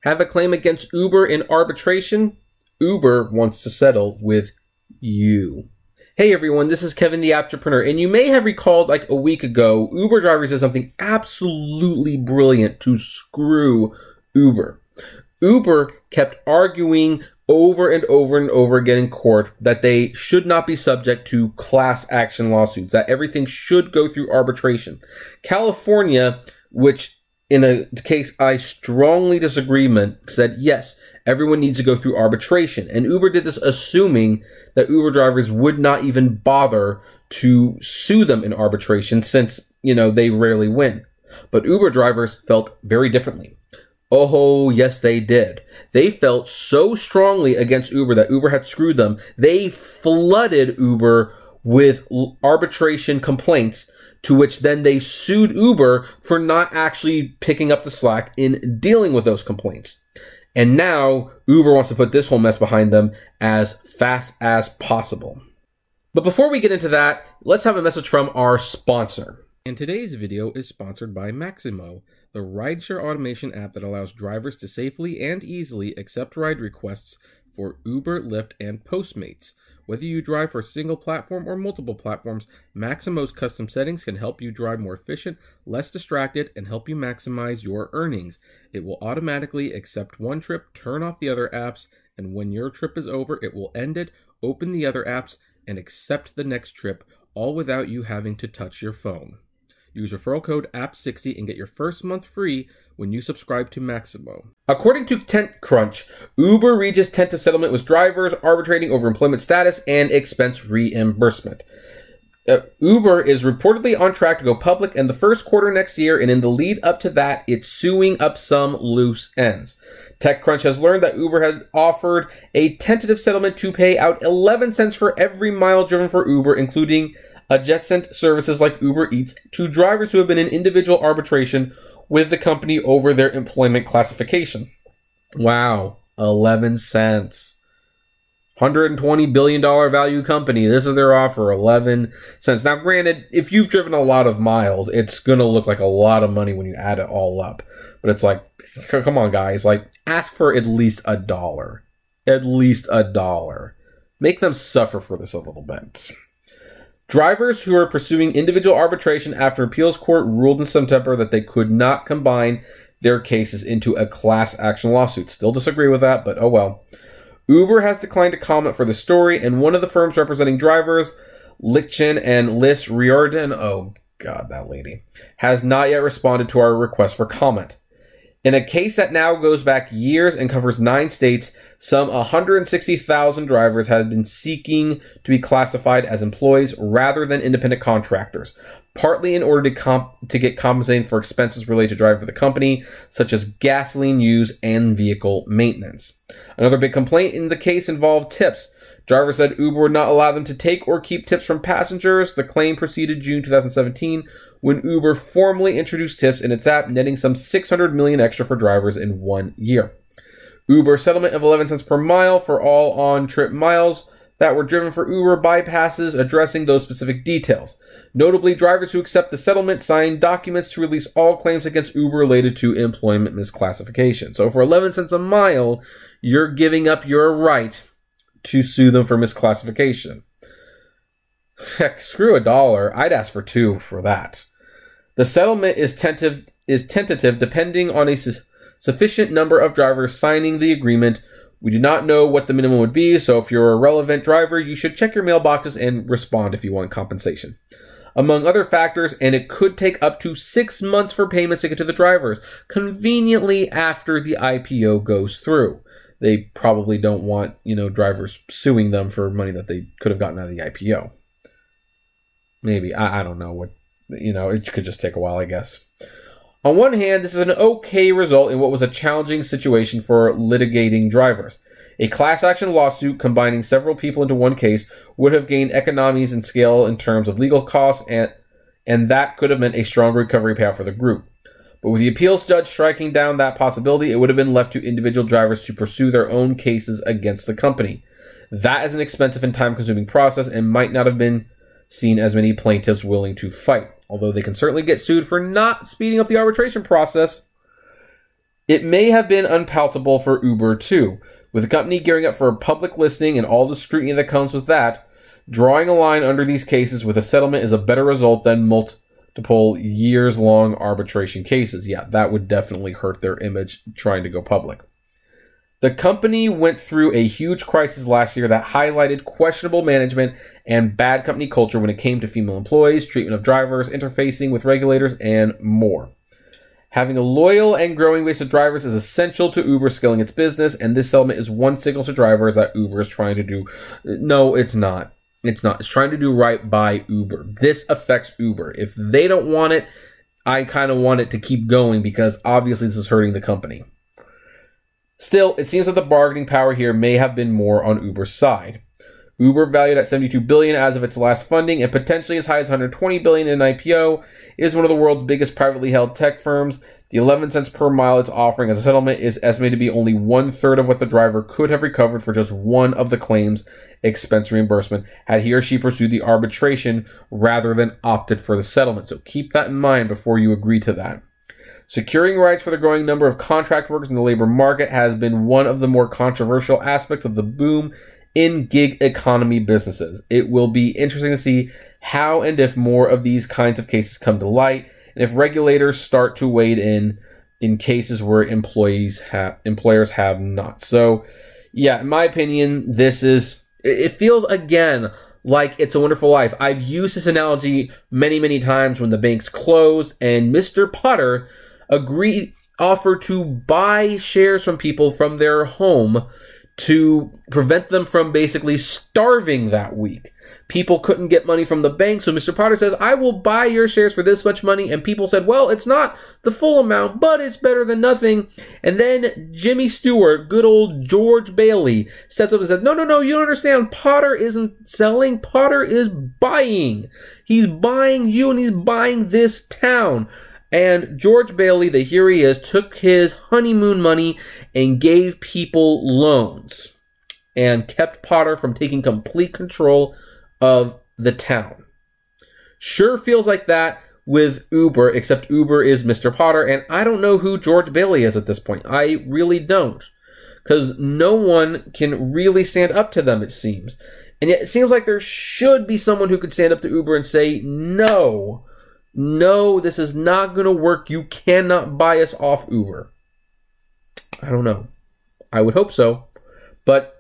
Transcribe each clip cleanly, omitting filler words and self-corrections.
Have a claim against Uber in arbitration? Uber wants to settle with you. Hey everyone, this is Kevin the Apptrepreneur, and you may have recalled like a week ago, Uber drivers did something absolutely brilliant to screw Uber. Uber kept arguing over and over and over again in court that they should not be subject to class action lawsuits, that everything should go through arbitration. California, which in a case I strongly disagree with, said yes, everyone needs to go through arbitration. And Uber did this assuming that Uber drivers would not even bother to sue them in arbitration since, they rarely win. But Uber drivers felt very differently. Oh, yes, they did. They felt so strongly against Uber that Uber had screwed them. They flooded Uber with arbitration complaints, to which then they sued Uber for not actually picking up the slack in dealing with those complaints. And now Uber wants to put this whole mess behind them as fast as possible. But before we get into that, let's have a message from our sponsor. And today's video is sponsored by Maximo, the rideshare automation app that allows drivers to safely and easily accept ride requests for Uber, Lyft, and Postmates. Whether you drive for a single platform or multiple platforms, Maximo's custom settings can help you drive more efficient, less distracted, and help you maximize your earnings. It will automatically accept one trip, turn off the other apps, and when your trip is over, it will end it, open the other apps, and accept the next trip, all without you having to touch your phone. Use referral code APP60 and get your first month free when you subscribe to Maximo. According to TentCrunch, Uber reaches tentative settlement with drivers arbitrating over employment status and expense reimbursement. Uber is reportedly on track to go public in the first quarter next year, and in the lead up to that, it's suing up some loose ends. TechCrunch has learned that Uber has offered a tentative settlement to pay out 11 cents for every mile driven for Uber, including adjacent services like Uber Eats, to drivers who have been in individual arbitration with the company over their employment classification. Wow, 11 cents. $120 billion value company. This is their offer, 11 cents. Now, granted, if you've driven a lot of miles, it's going to look like a lot of money when you add it all up. But it's like, come on, guys. Like, ask for at least $1. At least $1. Make them suffer for this a little bit. Drivers who are pursuing individual arbitration after appeals court ruled in September that they could not combine their cases into a class action lawsuit. Still disagree with that, but oh well. Uber has declined to comment for the story, and one of the firms representing drivers, Lichten and Liz Riordan, oh god, that lady, has not yet responded to our request for comment. In a case that now goes back years and covers 9 states, some 160,000 drivers have been seeking to be classified as employees rather than independent contractors, partly in order to get compensated for expenses related to driving for the company, such as gasoline use and vehicle maintenance. Another big complaint in the case involved tips. Drivers said Uber would not allow them to take or keep tips from passengers. The claim proceeded June 2017 when Uber formally introduced tips in its app, netting some $600 million extra for drivers in 1 year. Uber's settlement of 11 cents per mile for all on-trip miles that were driven for Uber bypasses addressing those specific details. Notably, drivers who accept the settlement signed documents to release all claims against Uber related to employment misclassification. So for 11 cents a mile, you're giving up your right to sue them for misclassification. Heck, screw $1. I'd ask for $2 for that. The settlement is tentative depending on a sufficient number of drivers signing the agreement. We do not know what the minimum would be, so if you're a relevant driver, you should check your mailboxes and respond if you want compensation. Among other factors, and it could take up to 6 months for payments to get to the drivers, conveniently after the IPO goes through. They probably don't want, drivers suing them for money that they could have gotten out of the IPO. Maybe. I don't know what, it could just take a while, I guess. On one hand, this is an okay result in what was a challenging situation for litigating drivers. A class action lawsuit combining several people into one case would have gained economies in scale in terms of legal costs, and that could have meant a stronger recovery payout for the group. But with the appeals judge striking down that possibility, it would have been left to individual drivers to pursue their own cases against the company. That is an expensive and time-consuming process and might not have been seen as many plaintiffs willing to fight. Although they can certainly get sued for not speeding up the arbitration process. It may have been unpalatable for Uber too. With the company gearing up for a public listing and all the scrutiny that comes with that, drawing a line under these cases with a settlement is a better result than multiple years-long arbitration cases. Yeah, that would definitely hurt their image trying to go public. The company went through a huge crisis last year that highlighted questionable management and bad company culture when it came to female employees, treatment of drivers, interfacing with regulators, and more. Having a loyal and growing base of drivers is essential to Uber scaling its business, and this settlement is one signal to drivers that Uber is trying to do. No, it's not. It's not. It's trying to do right by Uber. This affects Uber. If they don't want it, I kind of want it to keep going because obviously this is hurting the company. Still, it seems that the bargaining power here may have been more on Uber's side. Uber, valued at $72 billion as of its last funding and potentially as high as $120 billion in an IPO, is one of the world's biggest privately held tech firms. The 11 cents per mile it's offering as a settlement is estimated to be only 1/3 of what the driver could have recovered for just one of the claims' expense reimbursement had he or she pursued the arbitration rather than opted for the settlement. So keep that in mind before you agree to that. Securing rights for the growing number of contract workers in the labor market has been one of the more controversial aspects of the boom in gig economy businesses. It will be interesting to see how and if more of these kinds of cases come to light, and if regulators start to wade in cases where employers have not. So, yeah, in my opinion, it feels again like It's a Wonderful Life. I've used this analogy many, many times when the banks closed and Mr. Potter offered to buy shares from people from their home to prevent them from basically starving that week. People couldn't get money from the bank, so Mr. Potter says, I will buy your shares for this much money, and people said, well, it's not the full amount, but it's better than nothing. And then Jimmy Stewart, good old George Bailey, steps up and says, no, you don't understand. Potter isn't selling, Potter is buying. He's buying you, and he's buying this town. And George Bailey, here he is, took his honeymoon money and gave people loans and kept Potter from taking complete control of the town. Sure feels like that with Uber, except Uber is Mr. Potter, and I don't know who George Bailey is at this point. I really don't, because no one can really stand up to them, it seems. And yet it seems like there should be someone who could stand up to Uber and say, no, this is not going to work. You cannot buy us off Uber. I don't know. I would hope so, but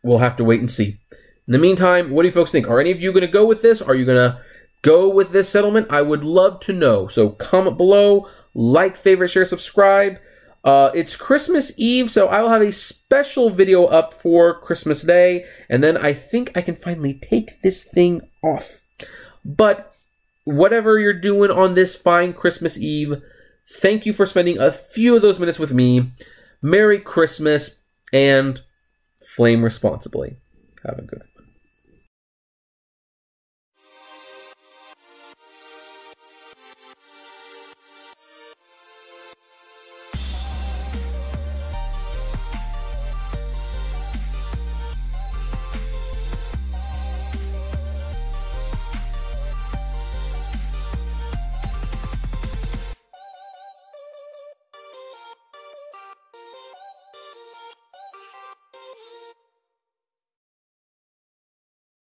we'll have to wait and see. In the meantime, what do you folks think? Are any of you going to go with this? Are you going to go with this settlement? I would love to know. So comment below, like, favorite, share, subscribe. It's Christmas Eve, so I will have a special video up for Christmas Day, and then I think I can finally take this thing off. But whatever you're doing on this fine Christmas Eve, thank you for spending a few of those minutes with me. Merry Christmas, and flame responsibly. Have a good one.